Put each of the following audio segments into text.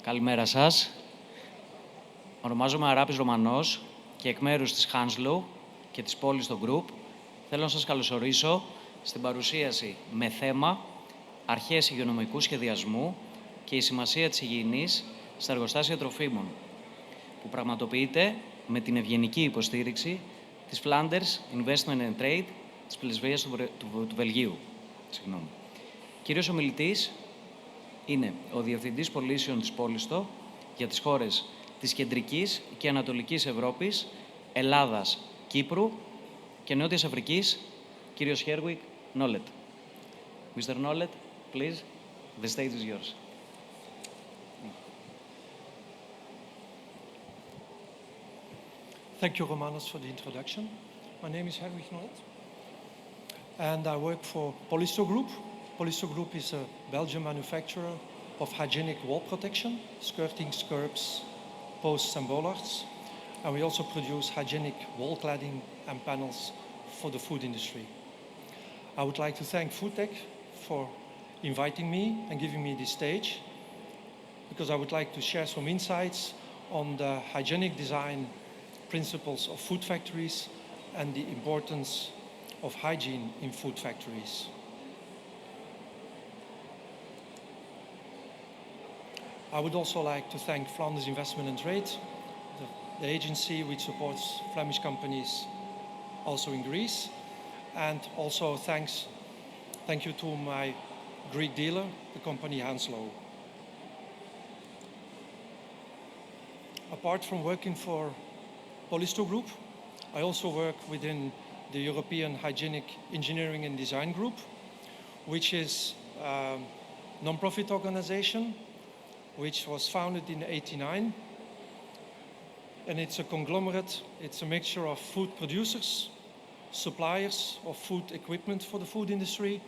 Καλημέρα σας. Ονομάζομαι Αράπης Ρωμανός και εκ μέρους της Hanslow και της Polysto Group θέλω να σας καλωσορίσω στην παρουσίαση με θέμα Αρχές Υγειονομικού Σχεδιασμού και η σημασία της υγιεινής στα εργοστάσια τροφίμων, που πραγματοποιείται με την ευγενική υποστήριξη της Flanders Investment and Trade της Πρεσβείας του Βελγίου. Κύριος Ομιλητής είναι ο Διευθυντής Πωλήσεων της Polysto για τις χώρες της Κεντρικής και Ανατολικής Ευρώπης, Ελλάδας, Κύπρου και Νότιας Αφρικής, κύριος Herwig, Nollet. Mr. Nollet, please, the stage is yours. Thank you, Romanos, for the introduction. My name is Herwig Nollet, and I work for Polysto Group. Polysto Group is a Belgian manufacturer of hygienic wall protection, skirting, skirts, posts and bollards. And we also produce hygienic wall cladding and panels for the food industry. I would like to thank FoodTech for inviting me and giving me this stage, because I would like to share some insights on the hygienic design principles of food factories and the importance of hygiene in food factories. I would also like to thank Flanders Investment and Trade, the agency which supports Flemish companies also in Greece, and also thank you to my Greek dealer, the company Hanslow. Apart from working for Polysto Group, I also work within the European Hygienic Engineering and Design Group, which is a non-profit organization which was founded in 1989, and it's a conglomerate. It's a mixture of food producers, suppliers of food equipment for the food industry,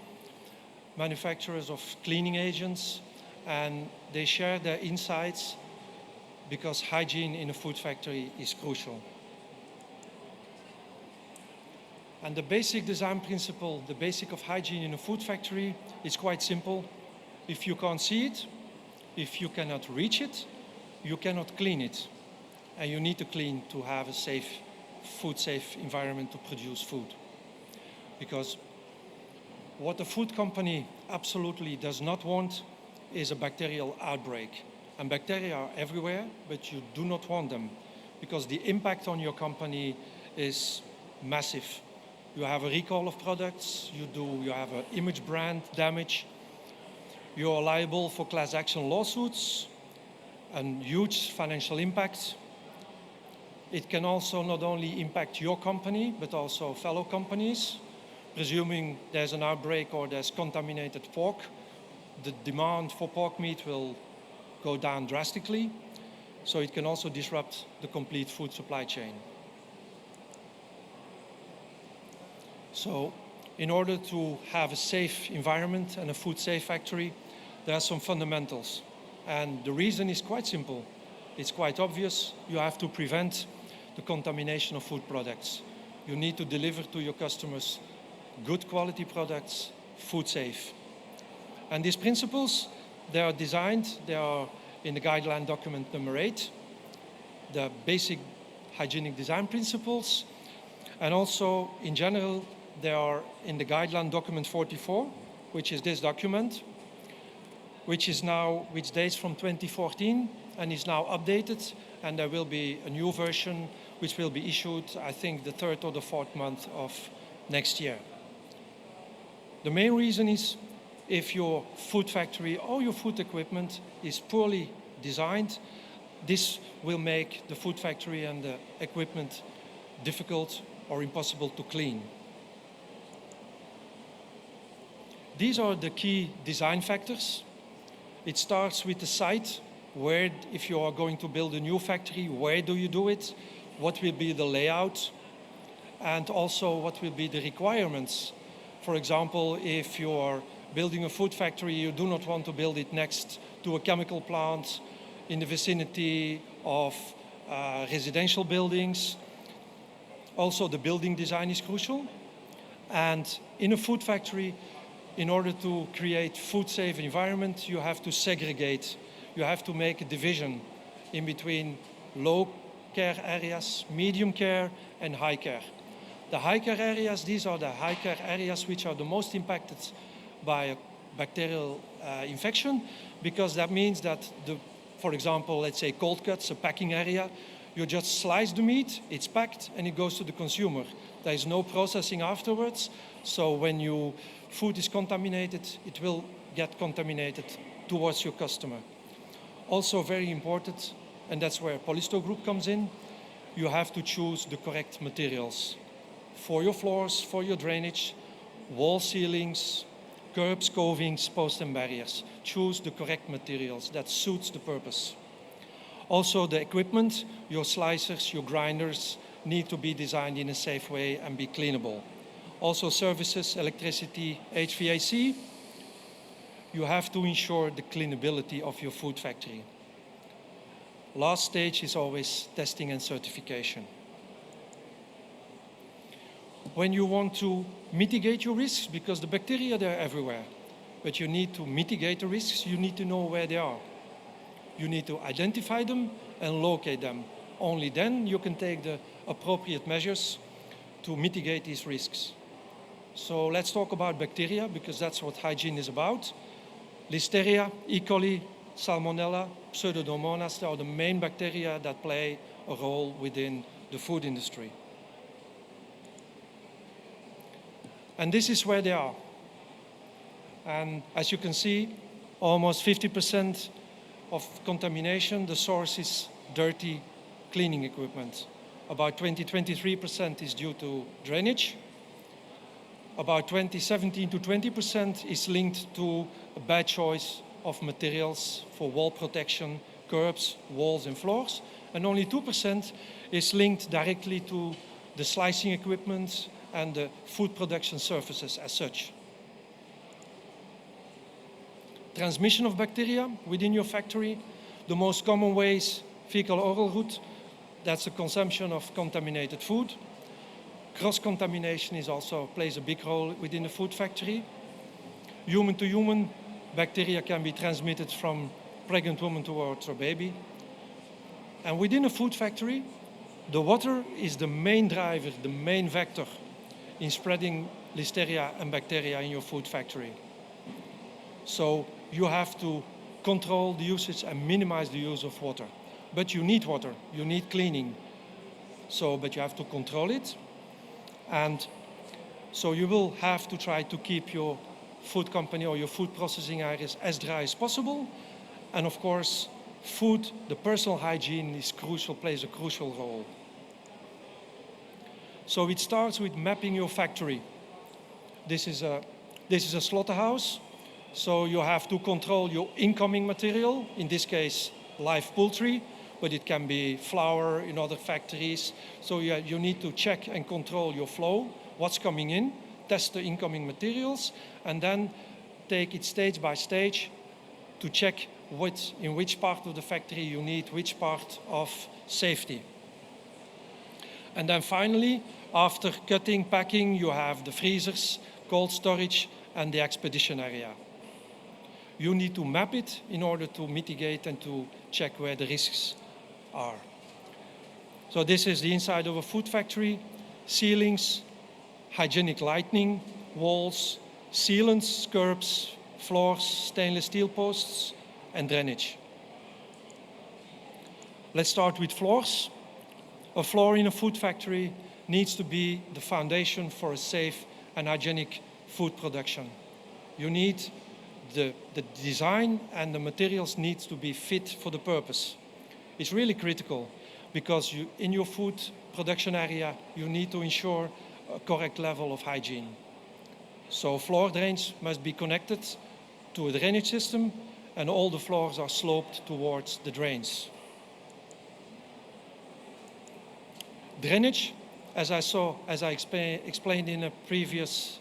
manufacturers of cleaning agents, and they share their insights because hygiene in a food factory is crucial. And the basic design principle, the basic of hygiene in a food factory is quite simple. If you can't see it, if you cannot reach it, you cannot clean it. And you need to clean to have a safe, food-safe environment to produce food. Because what a food company absolutely does not want is a bacterial outbreak. And bacteria are everywhere, but you do not want them, because the impact on your company is massive. You have a recall of products, you have an image brand damage, you are liable for class action lawsuits and huge financial impact. It can also not only impact your company, but also fellow companies. Presuming there's an outbreak or there's contaminated pork, the demand for pork meat will go down drastically. So it can also disrupt the complete food supply chain. So in order to have a safe environment and a food-safe factory, there are some fundamentals. And the reason is quite simple. It's quite obvious. You have to prevent the contamination of food products. You need to deliver to your customers good quality products, food safe. And these principles, they are designed, they are in the guideline document number 8, the basic hygienic design principles. And also, in general, they are in the guideline document 44, which is this document, which dates from 2014 and is now updated, and there will be a new version which will be issued, I think, the 3rd or the 4th month of next year. The main reason is if your food factory or your food equipment is poorly designed, this will make the food factory and the equipment difficult or impossible to clean. These are the key design factors. It starts with the site, where, if you are going to build a new factory, where do you do it? What will be the layout? And also what will be the requirements? For example, if you are building a food factory, you do not want to build it next to a chemical plant in the vicinity of residential buildings. Also, the building design is crucial. And in a food factory, in order to create food-safe environment, you have to segregate you have to make a division in between low care areas, medium care, and high care. The high care areas, these are the high care areas which are the most impacted by a bacterial infection, because that means that, for example, let's say cold cuts, a packing area, you just slice the meat, it's packed, and it goes to the consumer. There is no processing afterwards, so when your food is contaminated, it will get contaminated towards your customer. Also very important, and that's where Polysto Group comes in, you have to choose the correct materials for your floors, for your drainage, wall ceilings, curbs, covings, posts and barriers. Choose the correct materials that suits the purpose. Also the equipment, your slicers, your grinders need to be designed in a safe way and be cleanable. Also services, electricity, HVAC, you have to ensure the cleanability of your food factory. Last stage is always testing and certification. When you want to mitigate your risks, because the bacteria, they're everywhere, but you need to mitigate the risks, you need to know where they are. You need to identify them and locate them. Only then you can take the appropriate measures to mitigate these risks. So let's talk about bacteria, because that's what hygiene is about. Listeria, E. coli, Salmonella, Pseudomonas, they are the main bacteria that play a role within the food industry. And this is where they are. And as you can see, almost 50% of contamination, the source is dirty cleaning equipment. About 23% is due to drainage. About 17 to 20% is linked to a bad choice of materials for wall protection, curbs, walls and floors. And only 2% is linked directly to the slicing equipment and the food production surfaces as such. Transmission of bacteria within your factory, the most common way is fecal-oral route. That's the consumption of contaminated food. Cross-contamination plays a big role within the food factory. Human to human, bacteria can be transmitted from pregnant woman towards her baby. And within a food factory, the water is the main driver, the main vector in spreading listeria and bacteria in your food factory. So you have to control the usage and minimize the use of water. But you need water, you need cleaning. But you have to control it. And so you will have to try to keep your food company or your food processing areas as dry as possible. And of course, food, the personal hygiene is crucial, plays a crucial role. So it starts with mapping your factory. This is a slaughterhouse. So you have to control your incoming material, in this case, live poultry, but it can be flour in other factories. So you need to check and control your flow, what's coming in, test the incoming materials, and then take it stage by stage to check in which part of the factory you need which part of safety. And then finally, after cutting, packing, you have the freezers, cold storage, and the expedition area. You need to map it in order to mitigate and to check where the risks are. So this is the inside of a food factory: ceilings, hygienic lighting, walls, sealants, curbs, floors, stainless steel posts, and drainage. Let's start with floors. A floor in a food factory needs to be the foundation for a safe and hygienic food production. You need the design and the materials needs to be fit for the purpose. It's really critical because in your food production area, you need to ensure a correct level of hygiene. So floor drains must be connected to a drainage system, and all the floors are sloped towards the drains. Drainage, as I explained in a previous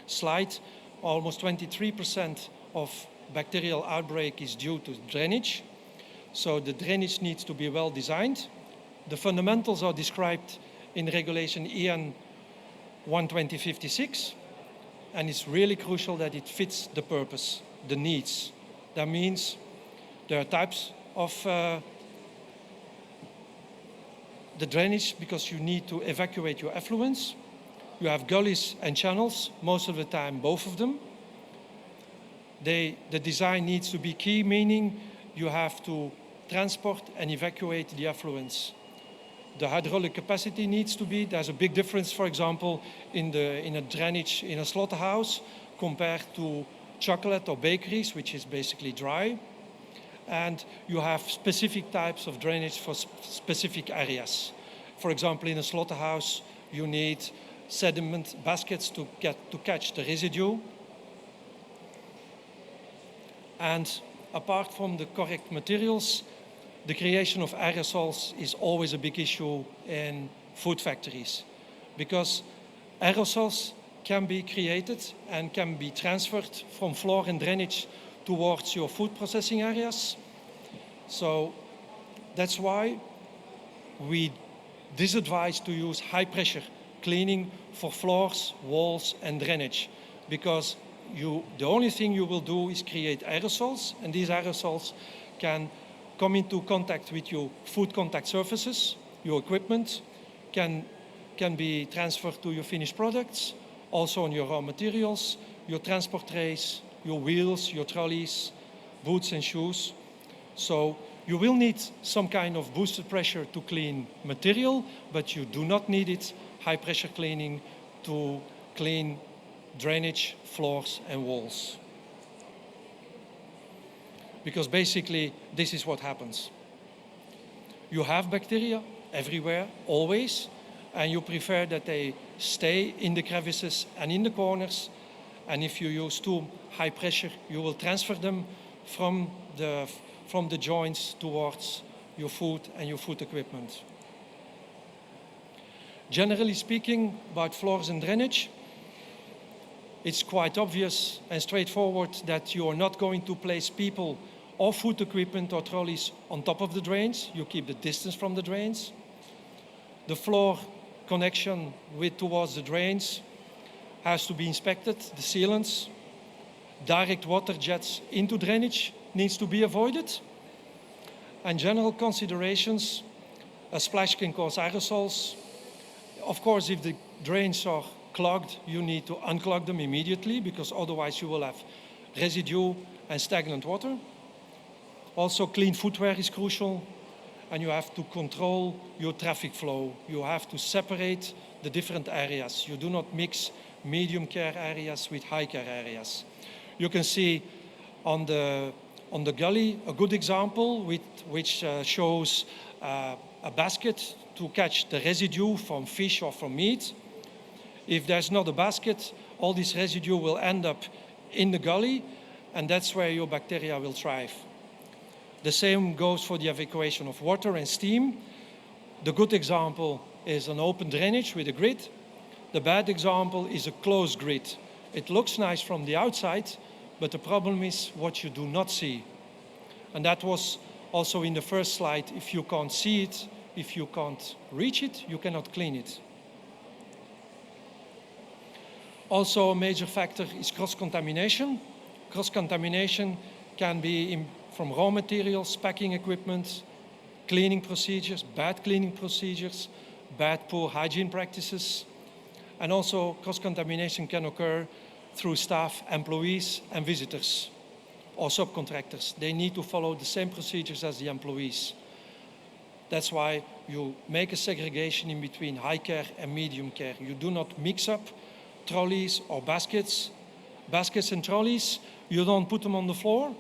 slide, almost 23% of bacterial outbreak is due to drainage. So the drainage needs to be well designed. The fundamentals are described in regulation EN 12056, and it's really crucial that it fits the purpose, the needs. That means There are types of the drainage because you need to evacuate your effluents. You have gullies and channels, most of the time both of them. The design needs to be key, meaning you have to transport and evacuate the effluents. The hydraulic capacity needs to be, there's a big difference, for example, in a drainage in a slaughterhouse compared to chocolate or bakeries, which is basically dry. And you have specific types of drainage for specific areas. For example, in a slaughterhouse, you need sediment baskets to catch the residue. And apart from the correct materials, the creation of aerosols is always a big issue in food factories because aerosols can be created and can be transferred from floor and drainage towards your food processing areas. So that's why we disadvise to use high pressure cleaning for floors, walls and drainage because the only thing you will do is create aerosols, and these aerosols can come into contact with your food contact surfaces, your equipment, can be transferred to your finished products, also on your raw materials, your transport trays, your wheels, your trolleys, boots and shoes. So you will need some kind of boosted pressure to clean material, but you do not need it high pressure cleaning to clean drainage, floors and walls. Because basically this is what happens. You have bacteria everywhere, always, and you prefer that they stay in the crevices and in the corners, and if you use too high pressure, you will transfer them from the joints towards your food and your food equipment. Generally speaking, about floors and drainage, it's quite obvious and straightforward that you are not going to place people or food equipment or trolleys on top of the drains. You keep the distance from the drains. The floor connection towards the drains has to be inspected, the sealants. Direct water jets into drainage needs to be avoided. And general considerations, a splash can cause aerosols. Of course, if the drains are clogged, you need to unclog them immediately because otherwise you will have residue and stagnant water. Also, clean footwear is crucial, and you have to control your traffic flow. You have to separate the different areas. You do not mix medium care areas with high care areas. You can see on the gully a good example which shows a basket to catch the residue from fish or from meat. If there's not a basket, all this residue will end up in the gully, and that's where your bacteria will thrive. The same goes for the evacuation of water and steam. The good example is an open drainage with a grid. The bad example is a closed grid. It looks nice from the outside, but the problem is what you do not see. And that was also in the first slide. If you can't see it, if you can't reach it, you cannot clean it. Also, a major factor is cross-contamination. Cross-contamination can be from raw materials, packing equipment, cleaning procedures, bad cleaning procedures, bad poor hygiene practices. And also, cross-contamination can occur through staff, employees, and visitors, or subcontractors. They need to follow the same procedures as the employees. That's why you make a segregation in between high care and medium care. You do not mix up trolleys or baskets. Baskets and trolleys, you don't put them on the floor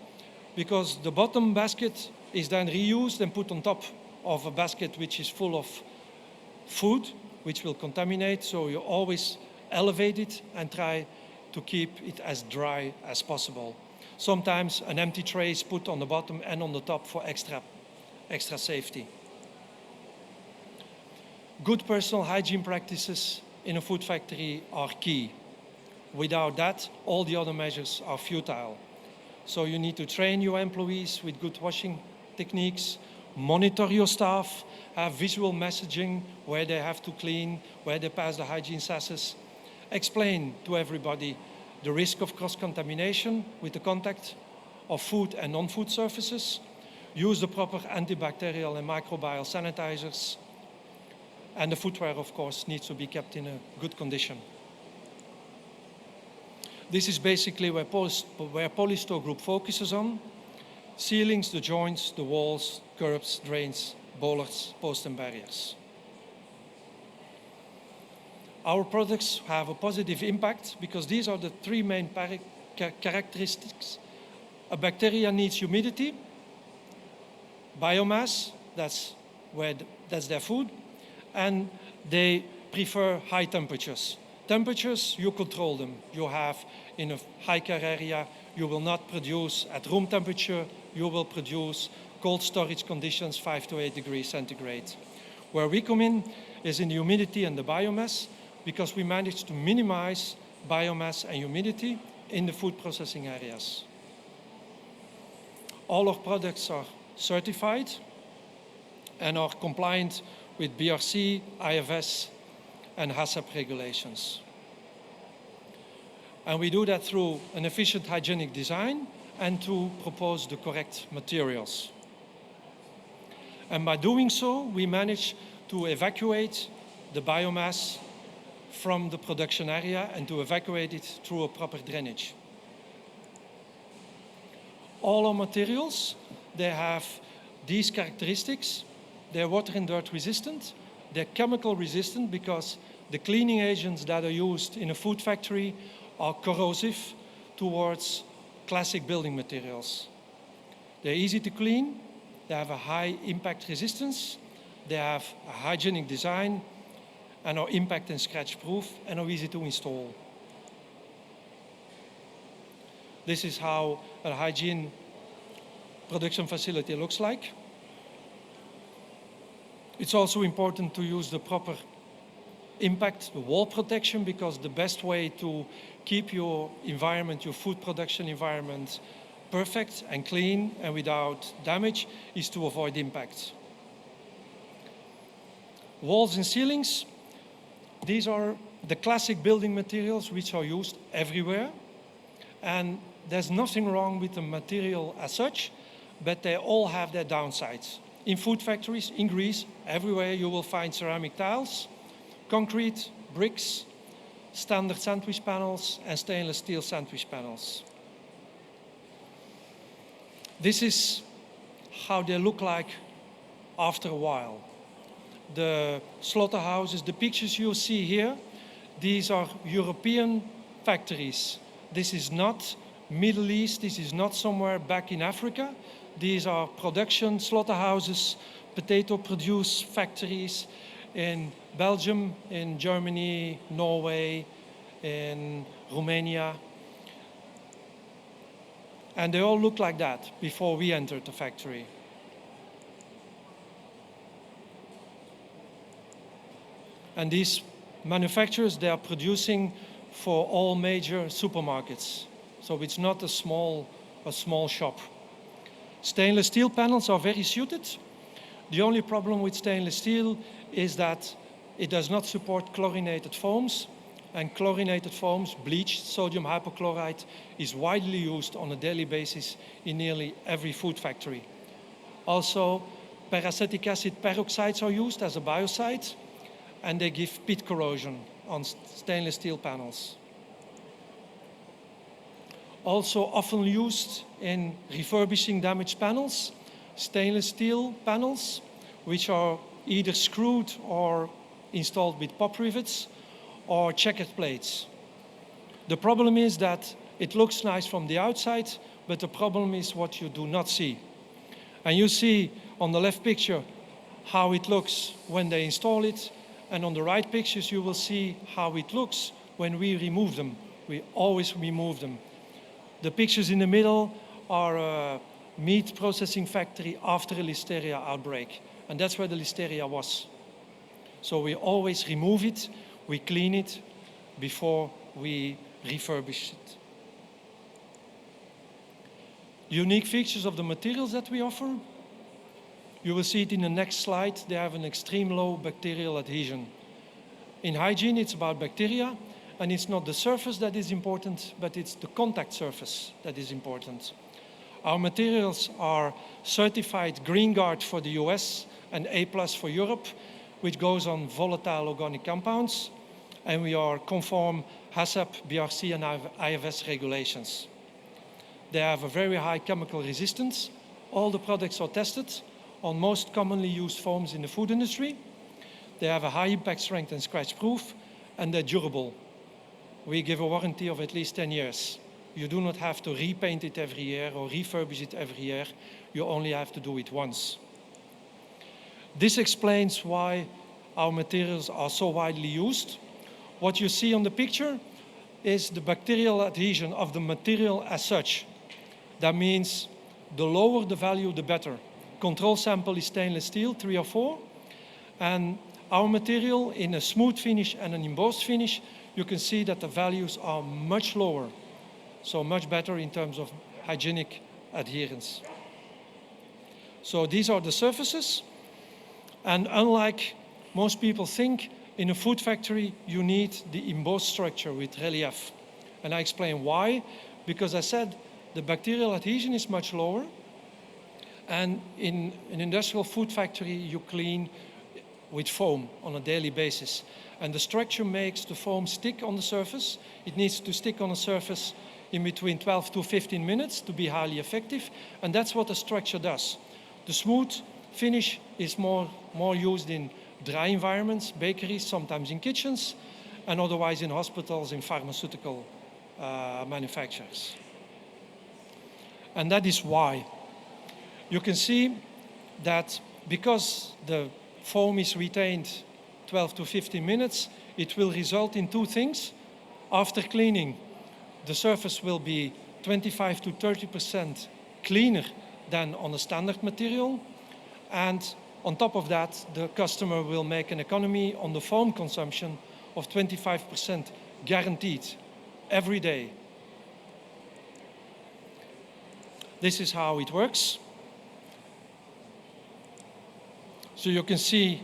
because the bottom basket is then reused and put on top of a basket which is full of food, which will contaminate. So you always elevate it and try to keep it as dry as possible. Sometimes an empty tray is put on the bottom and on the top for extra safety. Good personal hygiene practices in a food factory are key. Without that, all the other measures are futile. So you need to train your employees with good washing techniques, monitor your staff, have visual messaging where they have to clean, where they pass the hygiene sasses. Explain to everybody the risk of cross-contamination with the contact of food and non-food surfaces. use the proper antibacterial and microbial sanitizers, and the footwear, of course, needs to be kept in a good condition. This is basically where Polysto Group focuses on: ceilings, the joints, the walls, curbs, drains, bollards, posts and barriers. Our products have a positive impact because these are the three main characteristics. A bacteria needs humidity, biomass, that's their food, and they prefer high temperatures. Temperatures, you control them. You have in a high care area, you will not produce at room temperature, you will produce cold storage conditions 5 to 8 degrees centigrade. Where we come in is in the humidity and the biomass, because we manage to minimize biomass and humidity in the food processing areas. All our products are certified and are compliant with BRC, IFS, and HACCP regulations. And we do that through an efficient hygienic design and to propose the correct materials. And by doing so, we manage to evacuate the biomass from the production area and to evacuate it through a proper drainage. All our materials, they have these characteristics. They're water and dirt resistant. They're chemical resistant because the cleaning agents that are used in a food factory are corrosive towards classic building materials. They're easy to clean. They have a high impact resistance. They have a hygienic design and are impact and scratch proof and are easy to install. This is how a hygiene production facility looks like. It's also important to use the proper impact, the wall protection, because the best way to keep your environment, your food production environment, perfect and clean and without damage is to avoid impact. Walls and ceilings, these are the classic building materials which are used everywhere. And there's nothing wrong with the material as such, but they all have their downsides. In food factories, in Greece, everywhere you will find ceramic tiles, concrete, bricks, standard sandwich panels, and stainless steel sandwich panels. This is how they look like after a while. The slaughterhouses, the pictures you see here, these are European factories. This is not Middle East, this is not somewhere back in Africa. These are production slaughterhouses, potato produce factories in Belgium, in Germany, Norway, in Romania. And they all look like that before we entered the factory. And these manufacturers, they are producing for all major supermarkets. So it's not a small shop. Stainless steel panels are very suited. The only problem with stainless steel is that it does not support chlorinated foams. And chlorinated foams, bleached sodium hypochlorite, is widely used on a daily basis in nearly every food factory. Also, peracetic acid peroxides are used as a biocide, and they give pit corrosion on stainless steel panels. Also often used in refurbishing damaged panels, stainless steel panels, which are either screwed or installed with pop rivets, or checkered plates. The problem is that it looks nice from the outside, but the problem is what you do not see. And you see on the left picture how it looks when they install it, and on the right pictures you will see how it looks when we remove them. We always remove them. The pictures in the middle are a meat processing factory after a listeria outbreak, and that's where the listeria was. So we always remove it, we clean it before we refurbish it. Unique features of the materials that we offer. You will see it in the next slide. They have an extreme low bacterial adhesion. In hygiene, it's about bacteria, and it's not the surface that is important, but it's the contact surface that is important. Our materials are certified Green Guard for the US and A+ for Europe, which goes on volatile organic compounds, and we are conform HACCP, BRC and IFS regulations. They have a very high chemical resistance. All the products are tested on most commonly used foams in the food industry. They have a high impact strength and scratch proof, and they're durable. We give a warranty of at least 10 years. You do not have to repaint it every year or refurbish it every year. You only have to do it once. This explains why our materials are so widely used. What you see on the picture is the bacterial adhesion of the material as such. That means the lower the value, the better. Control sample is stainless steel, 3 or 4. And our material in a smooth finish and an embossed finish, you can see that the values are much lower. So much better in terms of hygienic adherence. So these are the surfaces. And unlike most people think, in a food factory, you need the embossed structure with relief. And I explain why. Because I said the bacterial adhesion is much lower. And in an industrial food factory, you clean with foam on a daily basis. And the structure makes the foam stick on the surface. It needs to stick on the surface in between 12 to 15 minutes to be highly effective. And that's what the structure does. The smooth finish is more used in dry environments, bakeries, sometimes in kitchens, and otherwise in hospitals, in pharmaceutical manufacturers. And that is why. You can see that because the foam is retained 12 to 15 minutes, it will result in two things. After cleaning, the surface will be 25 to 30% cleaner than on a standard material. And on top of that, the customer will make an economy on the foam consumption of 25% guaranteed every day. This is how it works. So you can see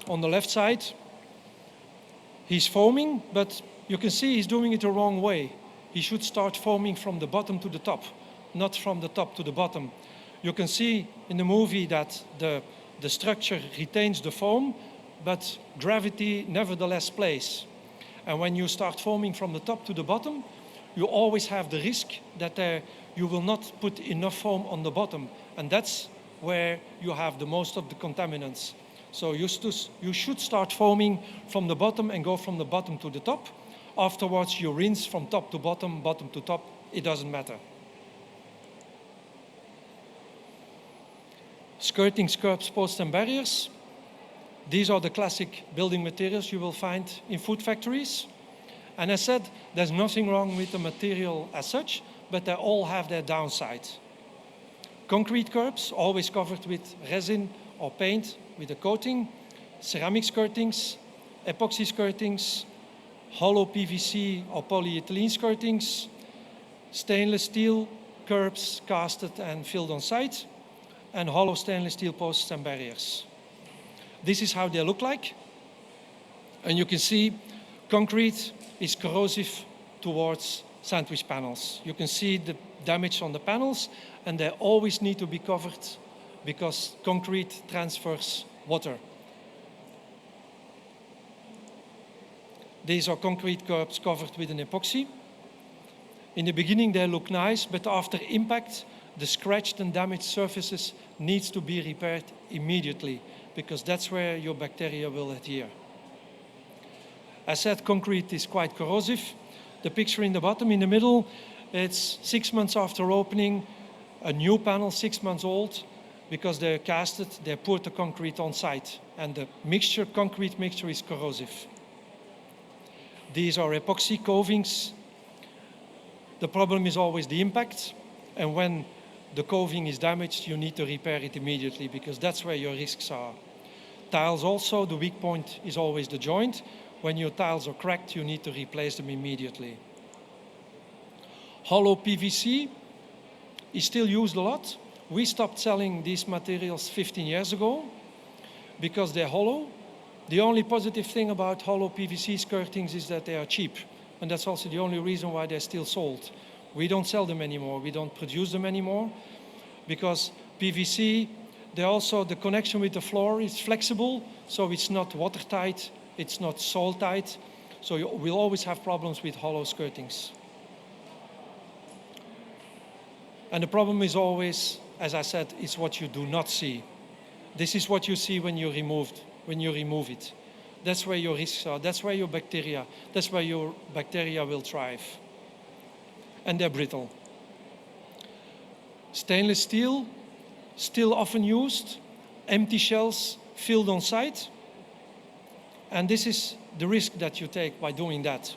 on the left side, he's foaming, but you can see he's doing it the wrong way. He should start foaming from the bottom to the top, not from the top to the bottom. You can see in the movie that the structure retains the foam, but gravity nevertheless plays. And when you start foaming from the top to the bottom, you always have the risk that you will not put enough foam on the bottom. And that's where you have the most of the contaminants. So you should start foaming from the bottom and go from the bottom to the top. Afterwards, you rinse from top to bottom, bottom to top. It doesn't matter. Skirting, skirts, posts, and barriers. These are the classic building materials you will find in food factories. And I said, there's nothing wrong with the material as such, but they all have their downside. Concrete curbs, always covered with resin or paint with a coating. Ceramic skirtings, epoxy skirtings, hollow PVC or polyethylene skirtings, stainless steel curbs casted and filled on site, and hollow stainless steel posts and barriers. This is how they look like. And you can see concrete is corrosive towards sandwich panels. You can see the damage on the panels, and they always need to be covered because concrete transfers water. These are concrete curbs covered with an epoxy. In the beginning they look nice, but after impact, the scratched and damaged surfaces needs to be repaired immediately because that's where your bacteria will adhere. I said concrete is quite corrosive. The picture in the bottom, in the middle, it's 6 months after opening, a new panel, 6 months old, because they're casted, they poured the concrete on site, and the mixture, concrete mixture, is corrosive. These are epoxy covings. The problem is always the impact, and when the coving is damaged, you need to repair it immediately because that's where your risks are. Tiles also, the weak point is always the joint. When your tiles are cracked, you need to replace them immediately. Hollow PVC is still used a lot. We stopped selling these materials 15 years ago because they're hollow. The only positive thing about hollow PVC skirtings is that they are cheap, and that's also the only reason why they're still sold. We don't sell them anymore. We don't produce them anymore because PVC, the connection with the floor is flexible, so it's not watertight, it's not salt tight, so we'll always have problems with hollow skirtings. And the problem is always, as I said, is what you do not see. This is what you see when you remove it. That's where your risks are. That's where your bacteria will thrive. And they're brittle. Stainless steel, still often used, empty shells filled on site. And this is the risk that you take by doing that.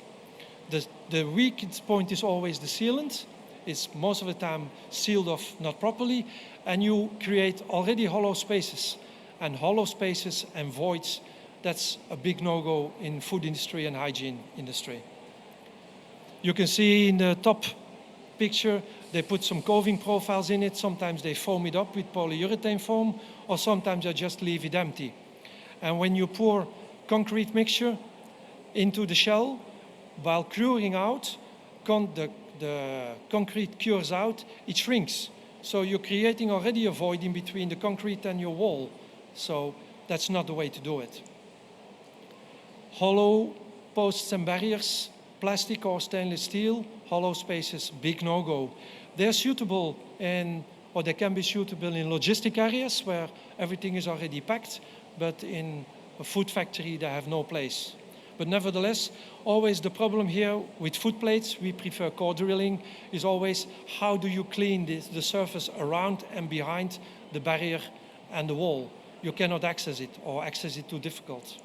The weakest point is always the sealant. It's most of the time sealed off not properly, and you create already hollow spaces. And hollow spaces and voids, that's a big no-go in food industry and hygiene industry. You can see in the top picture, they put some coving profiles in it. Sometimes they foam it up with polyurethane foam, or sometimes they just leave it empty. And when you pour concrete mixture into the shell, while curing out, the concrete cures out, it shrinks. So you're creating already a void in between the concrete and your wall. So that's not the way to do it. Hollow posts and barriers, plastic or stainless steel, hollow spaces, big no-go. They're suitable or they can be suitable in logistic areas where everything is already packed, but in a food factory they have no place. But nevertheless, always the problem here with food plates, we prefer core drilling, is always how do you clean the surface around and behind the barrier and the wall. You cannot access it or access it too difficult.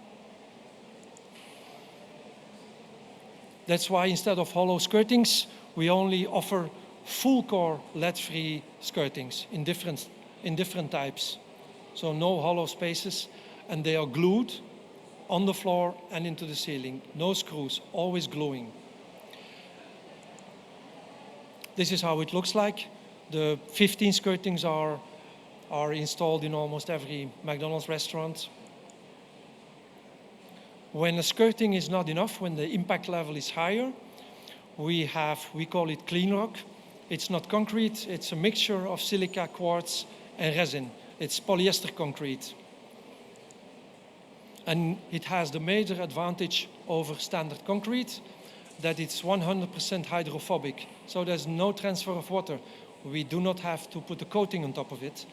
That's why instead of hollow skirtings, we only offer full core lead-free skirtings in different types. So no hollow spaces, and they are glued on the floor and into the ceiling. No screws, always gluing. This is how it looks like. The 15 skirtings are installed in almost every McDonald's restaurant. When a skirting is not enough, when the impact level is higher, we call it clean rock. It's not concrete, it's a mixture of silica, quartz, and resin. It's polyester concrete. And it has the major advantage over standard concrete that it's 100% hydrophobic. So there's no transfer of water. We do not have to put a coating on top of it.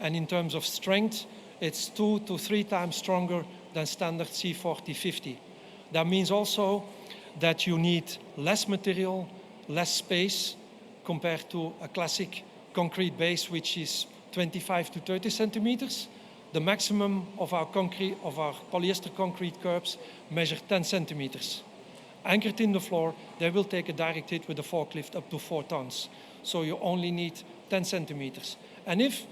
And in terms of strength, it's 2 to 3 times stronger than standard C40-50. That means also that you need less material, less space compared to a classic concrete base, which is 25 to 30 centimeters. The maximum of our polyester concrete curbs measure 10 centimeters. Anchored in the floor, they will take a direct hit with a forklift up to 4 tons. So you only need 10 centimeters. And if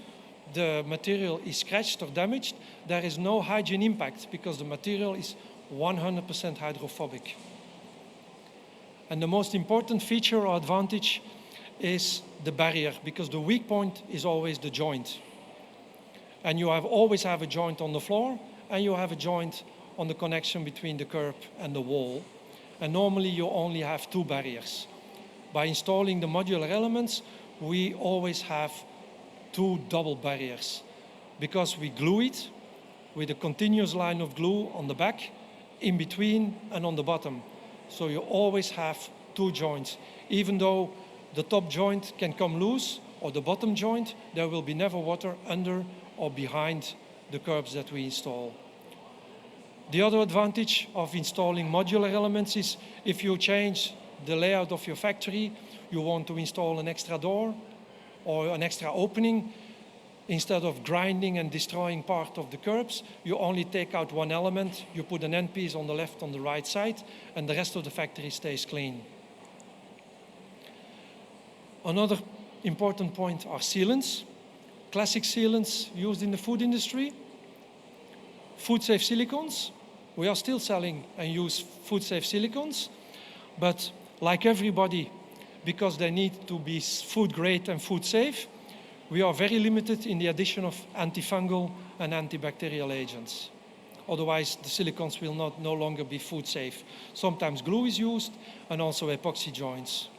the material is scratched or damaged, there is no hygiene impact because the material is 100% hydrophobic. And the most important feature or advantage is the barrier, because the weak point is always the joint. And you always have a joint on the floor, and you have a joint on the connection between the curb and the wall. And normally you only have 2 barriers. By installing the modular elements, we always have 2 double barriers, because we glue it with a continuous line of glue on the back, in between and on the bottom. So you always have 2 joints. Even though the top joint can come loose, or the bottom joint, there will be never water under or behind the curbs that we install. The other advantage of installing modular elements is if you change the layout of your factory, you want to install an extra door or an extra opening, instead of grinding and destroying part of the curbs, you only take out one element, you put an end piece on the left, on the right side, and the rest of the factory stays clean. Another important point are sealants. Classic sealants used in the food industry. Food-safe silicones. We are still selling and use food-safe silicones, but like everybody, because they need to be food-grade and food-safe, we are very limited in the addition of antifungal and antibacterial agents. Otherwise, the silicones will no longer be food-safe. Sometimes glue is used, and also epoxy joints.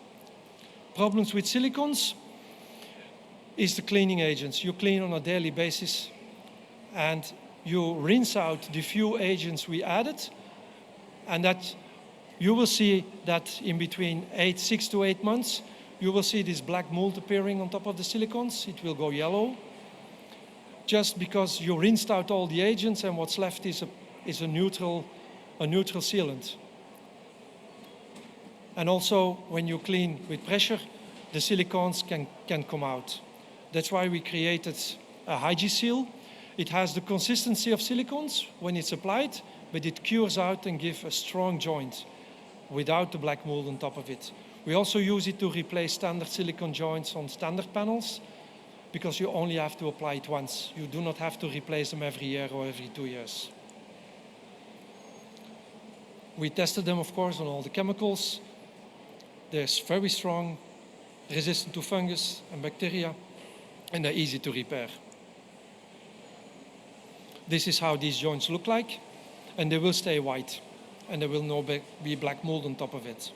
Problems with silicones is the cleaning agents. You clean on a daily basis and you rinse out the few agents we added, and that you will see that in between 6 to 8 months, you will see this black mold appearing on top of the silicones. It will go yellow, just because you rinsed out all the agents and what's left is a neutral sealant. And also, when you clean with pressure, the silicones can come out. That's why we created a HygiSeal. It has the consistency of silicones when it's applied, but it cures out and gives a strong joint without the black mold on top of it. We also use it to replace standard silicone joints on standard panels, because you only have to apply it once. You do not have to replace them every year or every 2 years. We tested them, of course, on all the chemicals. They're very strong, resistant to fungus and bacteria, and they're easy to repair. This is how these joints look like, and they will stay white, and there will not be black mold on top of it.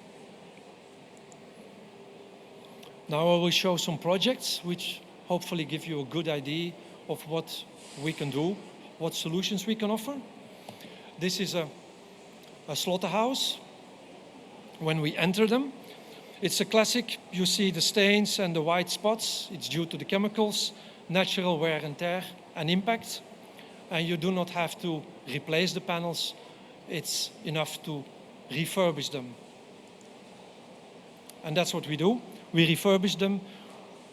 Now I will show some projects which hopefully give you a good idea of what we can do, what solutions we can offer. This is a slaughterhouse. When we enter them, it's a classic. You see the stains and the white spots. It's due to the chemicals, natural wear and tear and impact. And you do not have to replace the panels. It's enough to refurbish them. And that's what we do. We refurbish them,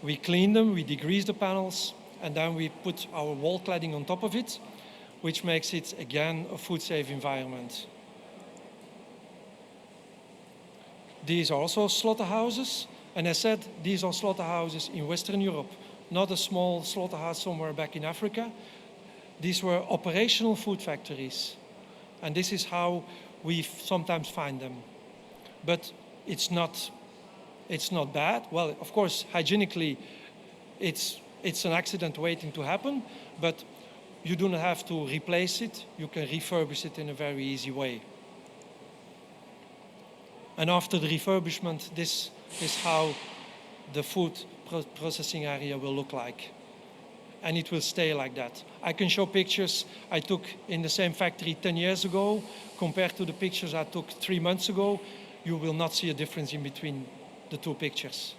we clean them, we degrease the panels, and then we put our wall cladding on top of it, which makes it, again, a food-safe environment. These are also slaughterhouses, and as said, these are slaughterhouses in Western Europe, not a small slaughterhouse somewhere back in Africa. These were operational food factories, and this is how we sometimes find them. But it's not bad. Well, of course, hygienically, it's an accident waiting to happen, but you do not have to replace it. You can refurbish it in a very easy way. And after the refurbishment, this is how the food processing area will look like. And it will stay like that. I can show pictures I took in the same factory 10 years ago compared to the pictures I took 3 months ago. You will not see a difference in between the two pictures.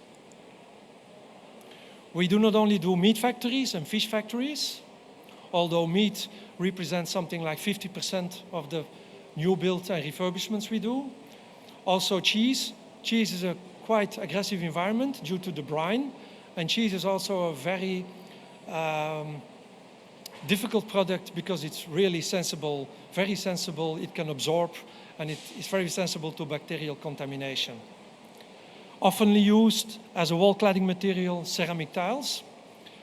We do not only do meat factories and fish factories, although meat represents something like 50% of the new build and refurbishments we do. Also cheese. Cheese is a quite aggressive environment due to the brine, and cheese is also a very difficult product because it's really sensible, very sensible. It can absorb, and it's very sensible to bacterial contamination. Often used as a wall cladding material, ceramic tiles,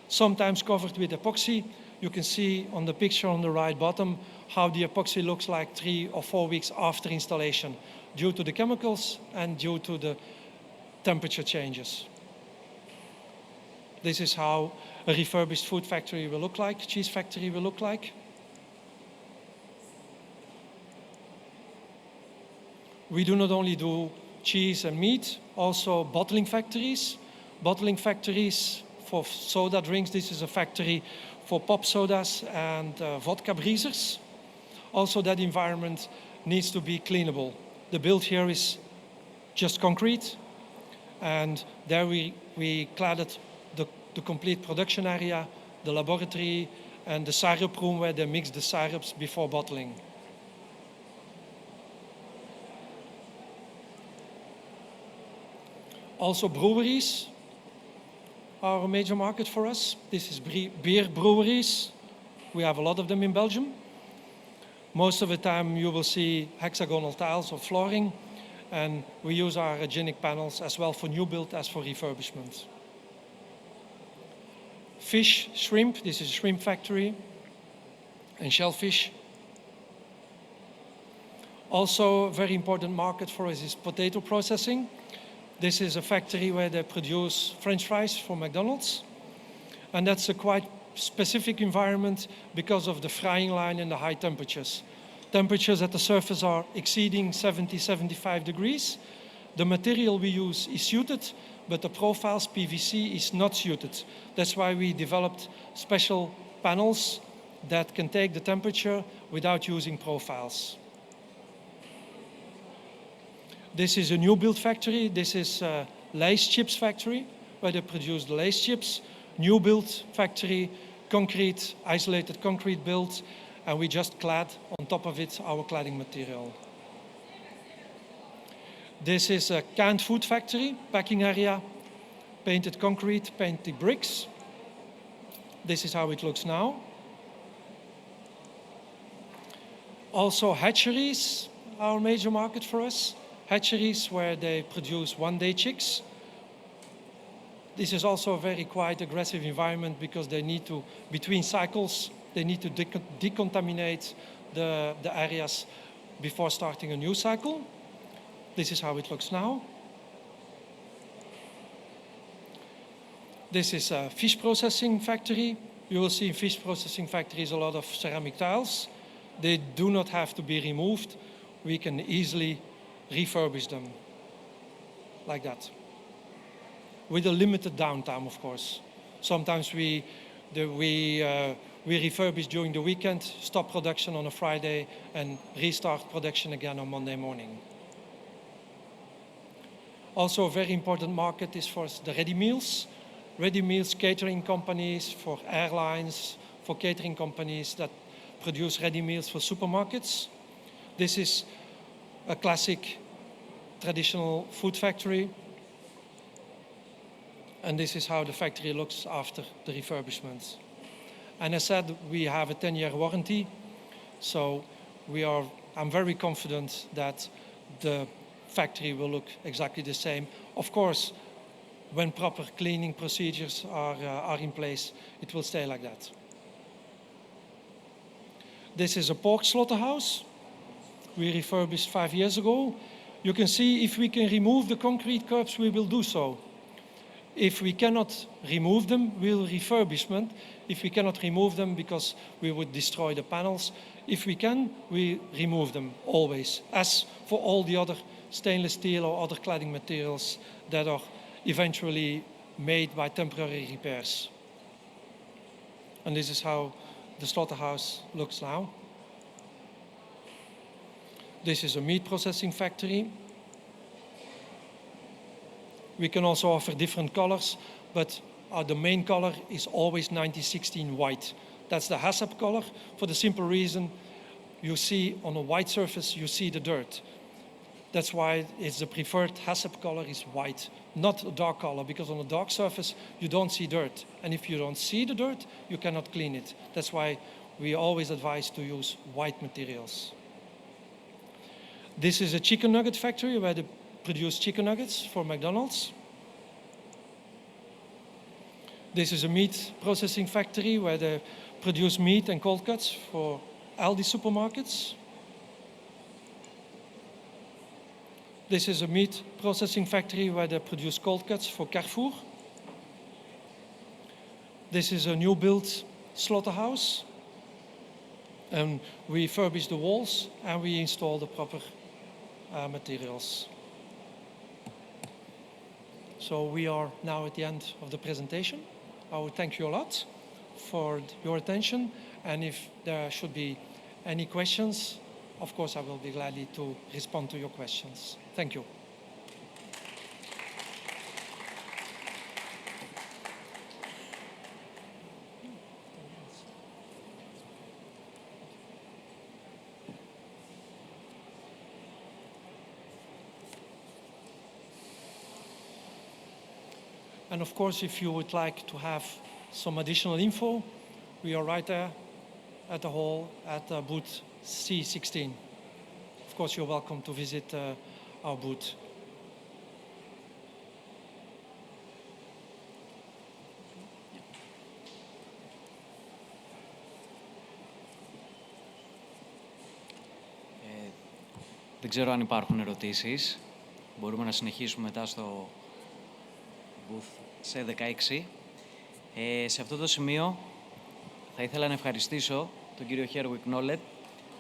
sometimes covered with epoxy. You can see on the picture on the right bottom how the epoxy looks like 3 or 4 weeks after installation, due to the chemicals and due to the temperature changes. This is how a refurbished food factory will look like, cheese factory will look like. We do not only do cheese and meat, also bottling factories. Bottling factories for soda drinks. This is a factory for pop sodas and vodka breezers. Also, that environment needs to be cleanable. The build here is just concrete, and there we cladded the complete production area, the laboratory, and the syrup room where they mix the syrups before bottling. Also, breweries are a major market for us. This is beer breweries. We have a lot of them in Belgium. Most of the time you will see hexagonal tiles or flooring, and we use our hygienic panels as well for new build as for refurbishment. Fish, shrimp, this is a shrimp factory, and shellfish. Also a very important market for us is potato processing. This is a factory where they produce French fries for McDonald's, and that's a quite specific environment because of the frying line and the high temperatures. Temperatures at the surface are exceeding 70, 75 degrees. The material we use is suited, but the profiles PVC is not suited. That's why we developed special panels that can take the temperature without using profiles. This is a new build factory. This is a lace chips factory where they produce the lace chips. New build factory, concrete, isolated concrete build, and we just clad on top of it our cladding material. This is a canned food factory, packing area, painted concrete, painted bricks. This is how it looks now. Also hatcheries are a major market for us. Hatcheries where they produce one-day chicks. This is also a very quite aggressive environment because they need to, between cycles, they need to decontaminate the areas before starting a new cycle. This is how it looks now. This is a fish processing factory. You will see in fish processing factories a lot of ceramic tiles. They do not have to be removed. We can easily refurbish them like that, with a limited downtime, of course. Sometimes we refurbish during the weekend, stop production on a Friday, and restart production again on Monday morning. Also, a very important market is for the ready meals. Ready meals catering companies, for airlines, for catering companies that produce ready meals for supermarkets. This is a classic traditional food factory. And this is how the factory looks after the refurbishments. And as said, we have a 10-year warranty. So I'm very confident that the factory will look exactly the same. Of course, when proper cleaning procedures are in place, it will stay like that. This is a pork slaughterhouse we refurbished 5 years ago. You can see if we can remove the concrete curbs, we will do so. If we cannot remove them, we'll refurbishment. If we cannot remove them because we would destroy the panels, if we can, we remove them always, as for all the other stainless steel or other cladding materials that are eventually made by temporary repairs. And this is how the slaughterhouse looks now. This is a meat processing factory. We can also offer different colors, but the main color is always 9016 white. That's the HACCP color, for the simple reason you see on a white surface, you see the dirt. That's why it's the preferred HACCP color is white, not a dark color, because on a dark surface, you don't see dirt. And if you don't see the dirt, you cannot clean it. That's why we always advise to use white materials. This is a chicken nugget factory where they produce chicken nuggets for McDonald's. This is a meat processing factory where they produce meat and cold cuts for Aldi supermarkets. This is a meat processing factory where they produce cold cuts for Carrefour. This is a new built slaughterhouse. And we refurbish the walls and we install the proper materials. So we are now at the end of the presentation. I would thank you a lot for your attention. And if there should be any questions, of course, I will be glad to respond to your questions. Thank you. And of course, if you would like to have some additional info, we are right there at the hall at booth C16. Of course, you're welcome to visit our booth. Δεν ξέρω αν υπάρχουν ερωτήσεις. Μπορούμε να συνεχίσουμε μετά στο booth σε 16. Σε αυτό το σημείο θα ήθελα να ευχαριστήσω τον κύριο Herwig Nollet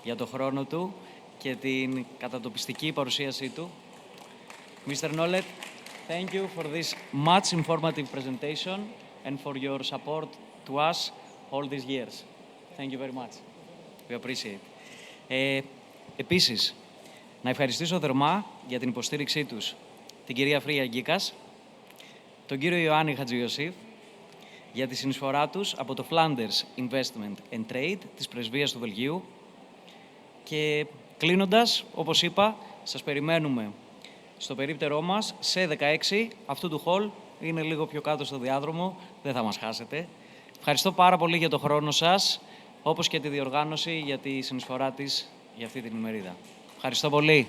για το χρόνο του και την κατατοπιστική παρουσίασή του. Mr. Nollet, Thank you for this much informative presentation and for your support to us all these years. Thank you very much. We appreciate. Επίσης, να ευχαριστήσω θερμά για την υποστήριξή τους την κυρία Φρία Γκίκας, τον κύριο Ιωάννη Χατζιωσήφ, για τη συνεισφορά τους από το Flanders Investment and Trade της Πρεσβείας του Βελγίου. Και κλείνοντας, όπως είπα, σας περιμένουμε στο περίπτερό μας σε 16 αυτού του hall. Είναι λίγο πιο κάτω στο διάδρομο, δεν θα μας χάσετε. Ευχαριστώ πάρα πολύ για το χρόνο σας, όπως και τη διοργάνωση για τη συνεισφορά της για αυτή την ημερίδα. Ευχαριστώ πολύ.